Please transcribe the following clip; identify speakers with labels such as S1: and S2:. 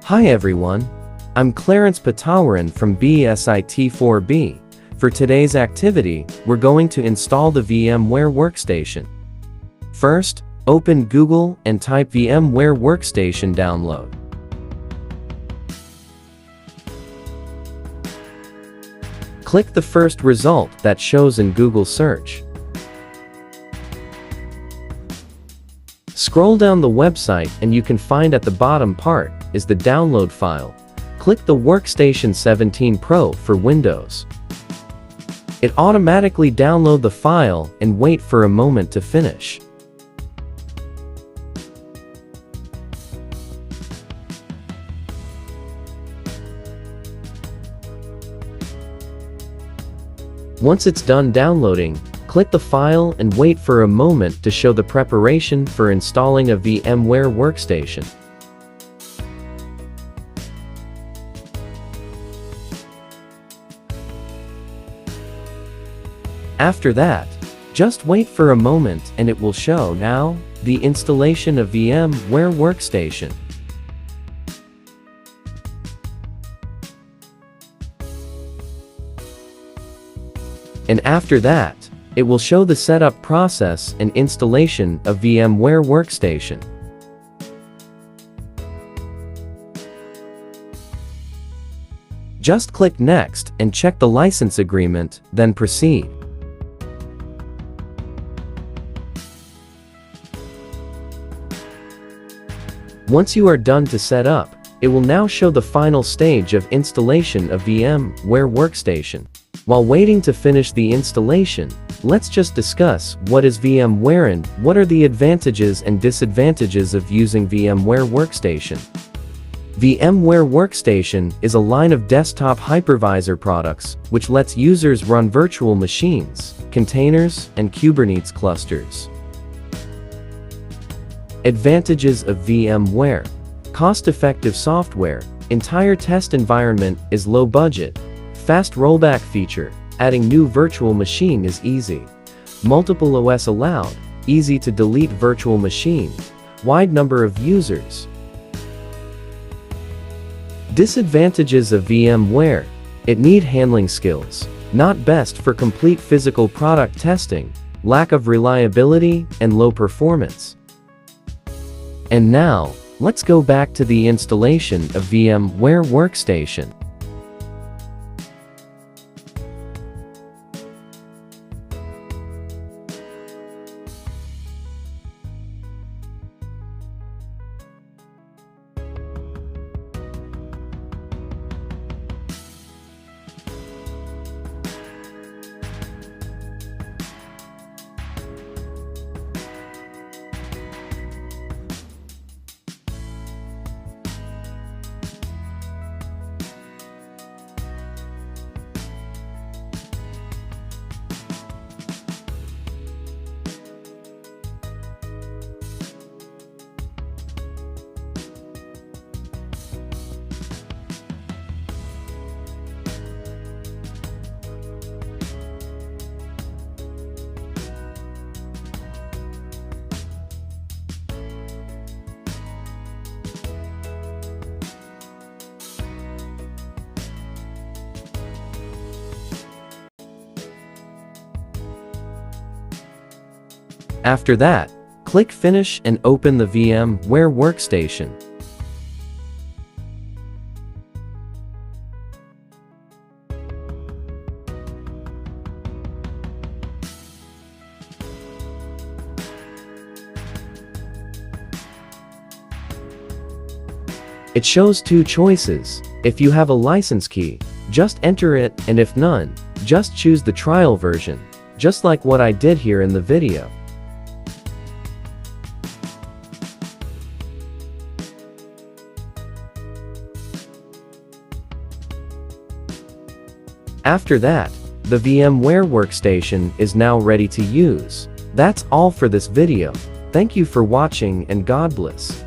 S1: Hi everyone, I'm Clarence Patawaran from BSIT 4B. For today's activity, we're going to install the VMware Workstation. First, open Google and type VMware Workstation download. Click the first result that shows in Google search. Scroll down the website and you can find at the bottom part is the download file. Click the Workstation 17 Pro for Windows. It automatically download the file and wait for a moment to finish. Once it's done downloading, click the file and wait for a moment to show the preparation for installing a VMware Workstation. After that, just wait for a moment and it will show now the installation of VMware Workstation. And after that, it will show the setup process and installation of VMware Workstation. Just click Next and check the license agreement, then proceed. Once you are done to set up, it will now show the final stage of installation of VMware Workstation. While waiting to finish the installation, let's just discuss what is VMware and what are the advantages and disadvantages of using VMware Workstation. VMware Workstation is a line of desktop hypervisor products which lets users run virtual machines, containers, and Kubernetes clusters. Advantages of VMware: cost-effective software, entire test environment is low budget, fast rollback feature, adding new virtual machine is easy, multiple OS allowed, easy to delete virtual machine, wide number of users. Disadvantages of VMware: it need handling skills, not best for complete physical product testing, lack of reliability, and low performance. And now, let's go back to the installation of VMware Workstation. After that, click Finish and open the VMware Workstation. It shows two choices. If you have a license key, just enter it, and if none, just choose the trial version, just like what I did here in the video. After that, the VMware Workstation is now ready to use. That's all for this video. Thank you for watching and God bless.